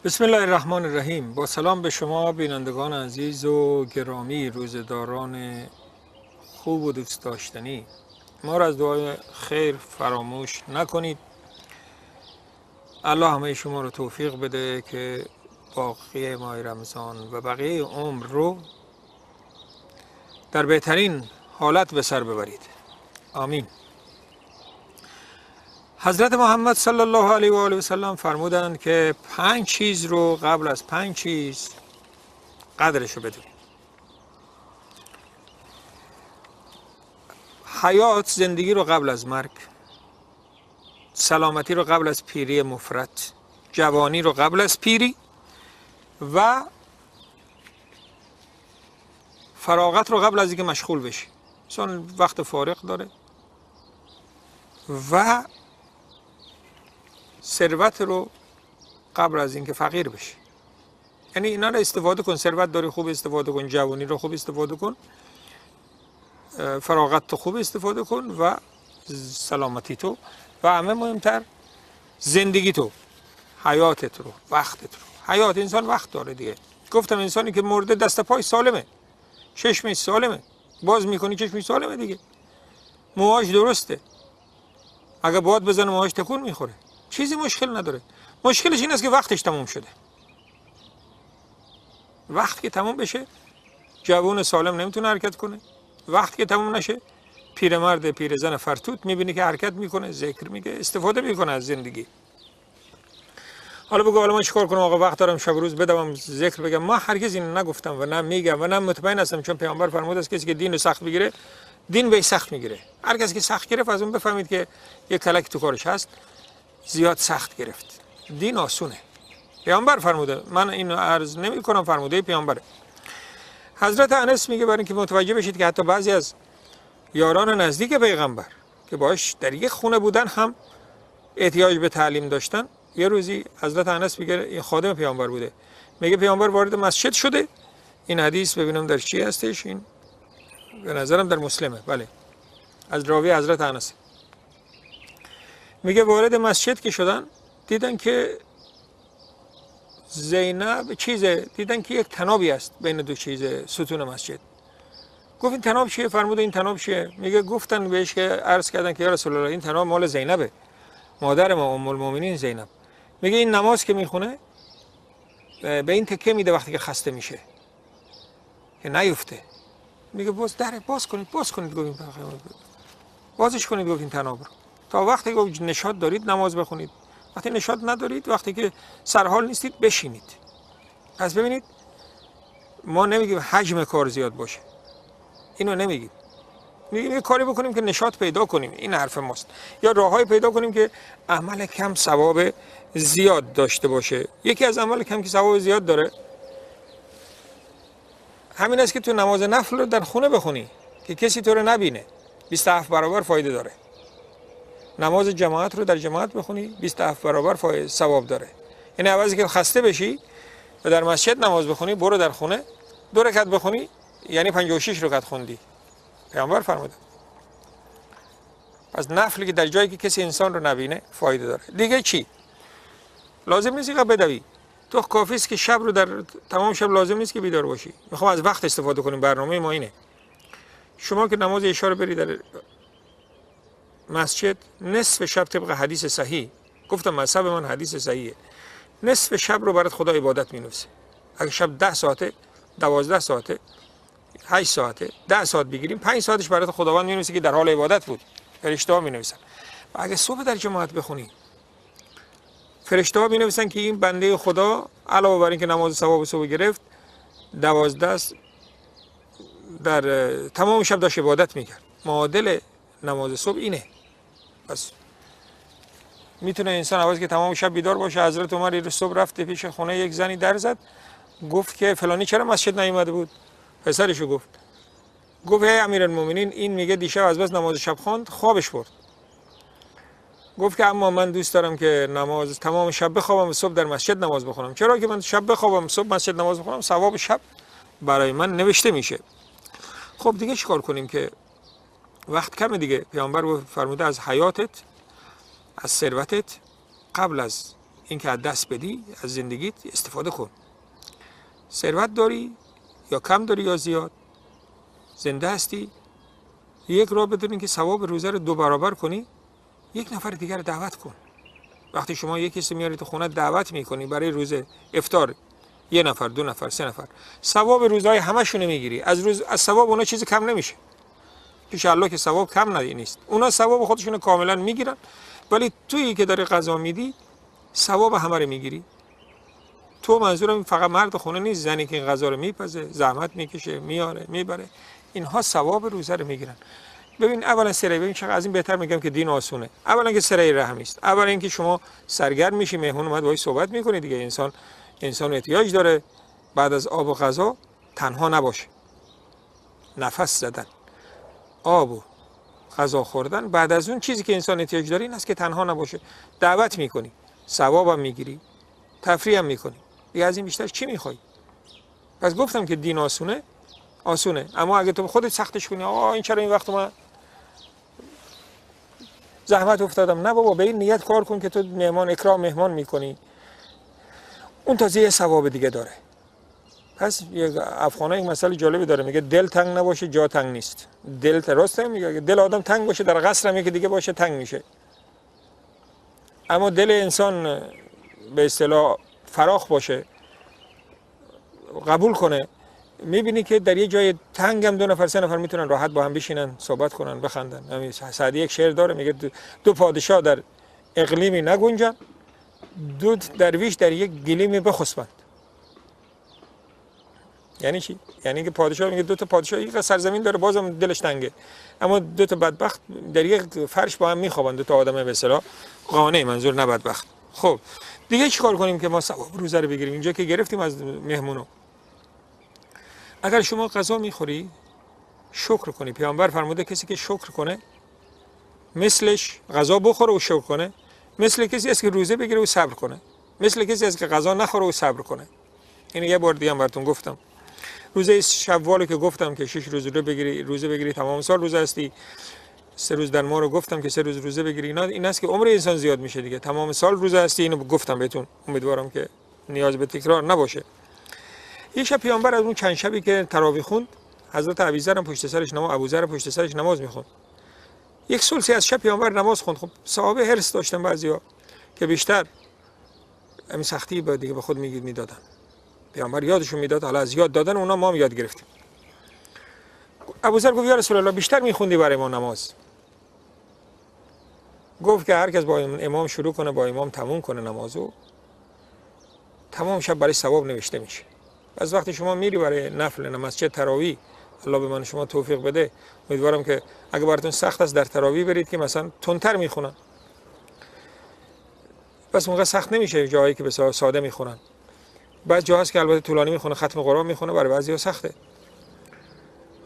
بسم الله الرحمن الرحیم. با سلام به شما بینندگان عزیز و گرامی، روزداران خوب و دوست داشتنی. ما را از دعای خیر فراموش نکنید. الله همه شما رو توفیق بده که باقی ماه رمضان و بقیه عمر رو در بهترین حالت به سر ببرید. آمین. حضرت محمد صلی الله علیه و آله و سلم فرمودند که 5 چیز رو قبل از 5 چیز قدرش رو بدونید. حیات، زندگی رو قبل از مرگ، سلامتی رو قبل از پیری مفرط، جوانی رو قبل از پیری و فراغت رو قبل از اینکه مشغول بشی. انسان وقت فارغ داره و ثروت رو قبل از اینکه فقیر بشی. یعنی اینا رو استفاده کن. ثروت داری خوب استفاده کن، جوانی رو خوب استفاده کن، فراغت تو خوب استفاده کن و سلامتی تو و همه مهمتر زندگی تو، حیاتت رو، وقتت رو. حیات، انسان وقت داره دیگه. گفتم انسانی که مرده دست پای سالمه، چشمش سالمه، باز میکنی چشمش سالمه دیگه، موهاش درسته، اگه باد بزنه موهاش تکون میخوره، چیزی مشکل نداره. مشکلش این است که وقتش تموم شده. وقت که تموم بشه جوان سالم نمیتونه حرکت کنه. وقت که تموم نشه پیرمرد پیرزن فرتوت میبینی که حرکت میکنه، ذکر میگه، استفاده میکنه از زندگی. حالا بگو حالا من چیکار کنم آقا؟ وقت دارم شب روز بدوم ذکر بگم؟ ما هرگز این نگفتم و نه میگم و نه مطمئن هستم، چون پیامبر فرمود است کسی که دین رو سخت بگیره دین به سخت میگیره. هر کسی که سخت گرفت از اون بفهمید که یک کلک تو کارش هست، زیاد سخت گرفت. دین آسونه. پیامبر فرموده، من اینو عرض نمی کنم، فرموده پیامبره. حضرت انس میگه برای اینکه متوجه بشید که حتی بعضی از یاران نزدیک پیغمبر که باش در یک خونه بودن هم احتیاج به تعلیم داشتن. یه روزی حضرت انس میگه، این خادم پیامبر بوده، میگه پیامبر وارد مسجد شده. این حدیث ببینم در چی هستش، این به نظرم در مسلمه، بله، از راوی حضرت انس. میگه وارد مسجد که شدن دیدن که زینب دیدن که یک طنابی است بین دو ستون مسجد. گفت این طناب چیه؟ فرمود این طناب چیه؟ میگه گفتن بهش که عرض کردن که یا رسول الله این طناب مال زینبه، مادر ما ام المؤمنین زینب. میگه این نماز که میخونه به این تکه میده وقتی که خسته میشه که نیفته. میگه باز کنید گفت بازش کنید، گفت این طناب رو تا وقتی که نشاط دارید نماز بخونید، وقتی نشاط ندارید، وقتی که سرحال نیستید بشینید. پس ببینید ما نمیگیم حجم کار زیاد باشه، اینو نمیگیم، میگیم یه کاری بکنیم که نشاط پیدا کنیم، این حرف ماست. یا راههای پیدا کنیم که عمل کم ثواب زیاد داشته باشه. یکی از عمل کم که ثواب زیاد داره همین است که تو نماز نفل رو در خونه بخونی که کسی تو رو نبینه، 27 برابر فایده داره. نماز جماعت رو در جماعت بخونی 27 برابر ثواب داره. یعنی عوضی که خسته بشی و در مسجد نماز بخونی، برو در خونه 2 رکعت بخونی، یعنی 56 رکعت خوندی. پیامبر فرموده. پس نفلی که در جایی که کسی انسان رو نبینه فایده داره. دیگه چی؟ لازم نیست که بدوی. تو کافی است که شب رو در تمام شب لازم نیست که بیدار باشی. میخوام از وقت استفاده کنیم، برنامه ما اینه. شما که نماز عشا رو بری در مسجد، نصف شب طبق حدیث صحیح، گفتم مذهب من حدیث صحیحه، نصف شب رو برات خدا عبادت مینویسه. اگه شب 10 ساعته، 12 ساعته، 8 ساعته، 10 ساعت بگیریم، 5 ساعتش برات خداوند مینویسه که در حال عبادت بود. فرشته ها مینویسن. و اگه صبح در جماعت بخونی، فرشته ها مینویسن که این بنده خدا علاوه بر اینکه نماز ثواب صبح گرفت، 12 در تمام شب داشت عبادت میکرد. معادل نماز صبح اینه. پس میتونه انسان عوض که تمام شب بیدار باشه. حضرت عمر رو صبح رفت پیش خونه یک زنی در زد، گفت که فلانی چرا مسجد نیومده بود؟ پسرشو گفت ای امیرالمومنین، این میگه دیشب از بس نماز شب خواند خوابش برد. گفت که اما من دوست دارم که نماز تمام شب بخوابم و صبح در مسجد نماز بخونم. چرا که من شب بخوابم صبح مسجد نماز بخونم، ثواب شب برای من نوشته میشه. خب دیگه چیکار کنیم که وقت کمه دیگه. پیامبر فرموده از حیاتت، از ثروتت قبل از اینکه از دست بدی از زندگیت استفاده کن. ثروت داری یا کم داری یا زیاد، زنده هستی، یک راه بدونی که ثواب روزه رو 2 برابر کنی، یک نفر دیگر رو دعوت کن. وقتی شما یک کسی میاری تو خونه دعوت میکنی برای روزه افطار، 1 نفر 2 نفر 3 نفر، ثواب روزهای همشون میگیری. از ثواب اونا چیزی کم نمیشه. پیش الله که ثواب کم نیست. اونا ثواب خودشون کاملا میگیرن، ولی تویی که داری غذا میدی ثواب همه رو میگیری. تو منظورم فقط مرد خونه نیست، زنی که این غذا رو میپزه، زحمت میکشه، میاره، میبره، اینها ثواب روزه رو میگیرن. ببین اولا سری، ببین چقدر از این بهتر میگم که دین آسونه. اولا که سری رحم است. اولا اینکه شما سرگرم میشی، مهمون اومد باهاش صحبت میکنی دیگه. انسان احتیاج داره بعد از آب و غذا تنها نباشه. نفس زدن، آب و غذا خوردن، بعد از اون چیزی که انسان احتیاج داره این است که تنها نباشه. دعوت میکنی، ثوابم میگیری، تفریح هم میکنی. دیگه از این بیشتر چی میخوای؟ پس گفتم که دین آسونه، اما اگه تو خودت سختش کنی، این چرا این وقت من زحمت افتادم، نه بابا، به این نیت کار کن که تو اکرام مهمان میکنی، اون تازه یه ثواب دیگه داره. پس یک افغانه یک مسئله جالبی داره، میگه دل تنگ نباشه جا تنگ نیست. دل راسته میگه دل آدم تنگ باشه در قصر هم یکی دیگه باشه تنگ میشه، اما دل انسان به اصطلاح فراخ باشه، قبول کنه، میبینی که در یه جای تنگ هم 2 نفر 3 نفر میتونن راحت با هم بشینن، صحبت کنن، بخندن. سعدی یک شعر داره میگه 2 پادشاه در اقلیمی نگنجن، 2 درویش در یک گلیمی بخسبند. یعنی چی؟ یعنی که پادشاه میگه 2 تا پادشاه یک سرزمین داره بازم دلش تنگه، اما 2 تا بدبخت در یک فرش با هم میخوابن، 2 تا آدم به اصطلاح قانع، منظور نه بدبخت. خب دیگه چیکار کنیم که ما ثواب روزه رو بگیریم؟ اینجا که گرفتیم از مهمونو، اگر شما غذا میخوری شکر کنی. پیامبر فرموده کسی که شکر کنه مثلش، غذا بخوره و شکر کنه، مثل کسی است که روزه بگیره و صبر کنه، مثل کسی است که غذا نخوره و صبر کنه. این یه بار دیگه هم براتون گفتم. روزه شوال که گفتم که 6 روز روزه بگیری تمام سال روزه هستی. 3 روز در ماه رو گفتم که 3 روز روزه بگیری. این است که عمر انسان زیاد میشه دیگه، تمام سال روزه هستی. اینو گفتم بهتون، امیدوارم که نیاز به تکرار نباشه. یه شب پیامبر از اون چند شبی که تراویح خوند، حضرت ابوذر هم پشت سرش ابوذر پشت سرش نماز میخوند. یک ثلثی از شب پیامبر نماز خوند. خب صحابه حرص داشتن بعضیا که بیشتر همین سختی دیگه به خود میدادن. پیامبر یادشون میداد، حالا از یاد دادن اونا ما هم یاد گرفتیم. ابوذر گفت یا رسول الله بیشتر میخوندی برای ما نماز. گفت که هر کس با امام شروع کنه با امام تموم کنه نمازو، تمام شب برای ثواب نوشته میشه. از وقتی شما میری برای نفل نماز، چه تراویح، الله به من شما توفیق بده، امیدوارم که اگه براتون سخت است در تراویح برید که مثلا تندتر میخونن، بس موقع سخت نمیشه. جایی که به ساده میخونن، بعض جا هست که البته طولانی میخونه، ختم قرآن میخونه، برای بعضیا سخته.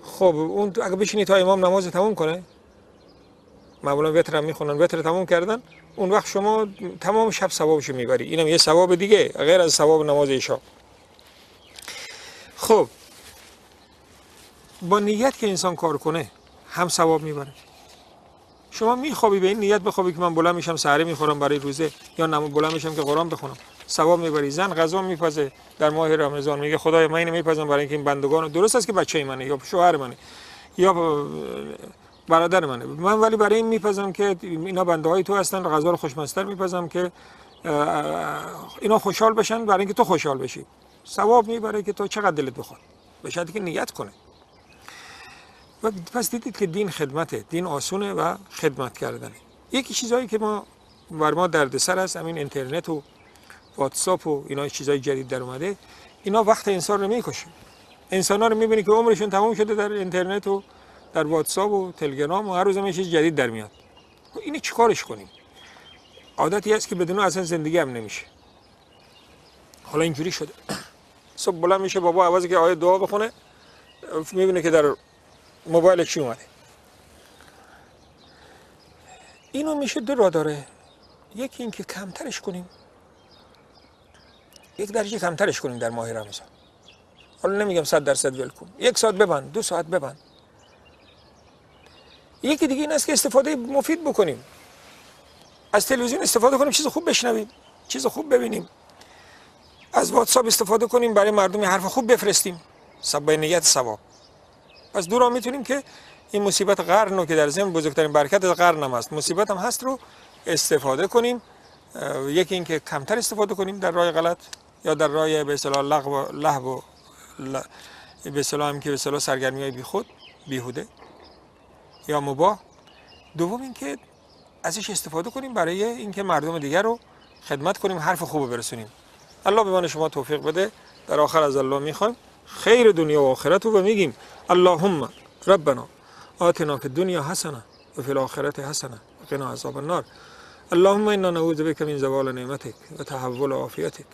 خب اون اگه بشینی تا امام نماز تموم کنه، معمولا وتر هم میخونن، وتر تموم کردن، اون وقت شما تمام شب ثوابشو میبری. اینم یه ثواب دیگه غیر از ثواب نماز عشا. خب با نیت که انسان کار کنه هم ثواب میبره. شما میخوابی به این نیت بخوابی که من بلند میشم سحری میخورم برای روزه، یا بلند میشم که قرآن بخونم، ثواب میبری. زن غذا میپزه در ماه رمضان، میگه خدای من اینو میپزم برای اینکه این بندگان، درست است که بچه منه یا شوهر منه یا برادر منه، من ولی برای این میپزم که اینا بنده های تو هستن، غذا رو خوشمزه‌تر میپزم که اینا خوشحال بشن، برای اینکه تو خوشحال بشی. ثواب میبره که تو چقدر دلت بخواد، به شرطی که نیت کنه. و پس دیدید که دین خدمته، دین آسونه و خدمت کردنه. یکی چیزایی که بر ما دردسر است، همین اینترنت و واتساپ و اینا چیزای جدید در اومده، اینا وقت انسان رو میکشه. انسانا رو میبینی که عمرشون تمام شده در اینترنت و در واتساپ و تلگرام و هر روز هم یه چیز جدید در میاد. اینو چیکارش کنیم؟ عادتی است که بدون اصلا زندگی هم نمیشه. حالا اینجوری شده صبح بلند میشه بابا عوضی که آیه دعا بخونه، میبینه که در موبایل چی اومده. اینو میشه 2 راه داره. یکی این که کمترش کنیم، 1 درجه کمترش کنیم در ماه رمضان. حالا نمیگم 100% ول کن، 1 ساعت ببند، 2 ساعت ببند. یکی دیگه این است که استفاده مفید بکنیم، از تلویزیون استفاده کنیم، چیز خوب بشنویم. چیز خوب ببینیم، از واتساپ استفاده کنیم برای مردم حرف خوب بفرستیم با نیت ثواب. پس دورا میتونیم که این مصیبت قرن رو که در ضمن بزرگترین برکت از قرن هم هست، مصیبت هم هست رو استفاده کنیم. یکی این که کمتر استفاده کنیم در راه غلط یا در راه به اصطلاح لهو به اصطلاح هم که به اصطلاح سرگرمی‌های بیخود بیهوده یا مباح. دوم این که ازش استفاده کنیم برای اینکه مردم دیگر رو خدمت کنیم، حرف خوب برسونیم. الله به من شما توفیق بده. در آخر از الله میخوایم خیر دنیا و آخرت رو و میگیم اللهم ربنا آتنا فی الدنیا حسنه و فی الاخره حسنه و قنا عذاب النار. اللهم انا نعوذ بک من زوال نعمتک و تحول عافیتک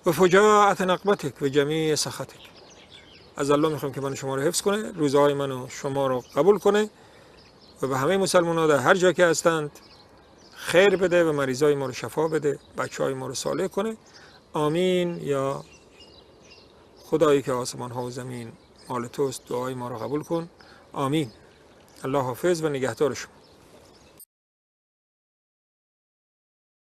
و فجاعت نقمتک و جمیع سخطک. از الله میخوایم که من شما رو حفظ کنه، روزهای من و شما رو قبول کنه و به همه مسلمانان در هر جا که هستند خیر بده و مریضای ما رو شفا بده، بچهای ما رو صالح کنه. آمین. یا خدایی که آسمان ها و زمین مال توست، دعای ما رو قبول کن. آمین. الله حافظ و نگهدار شما.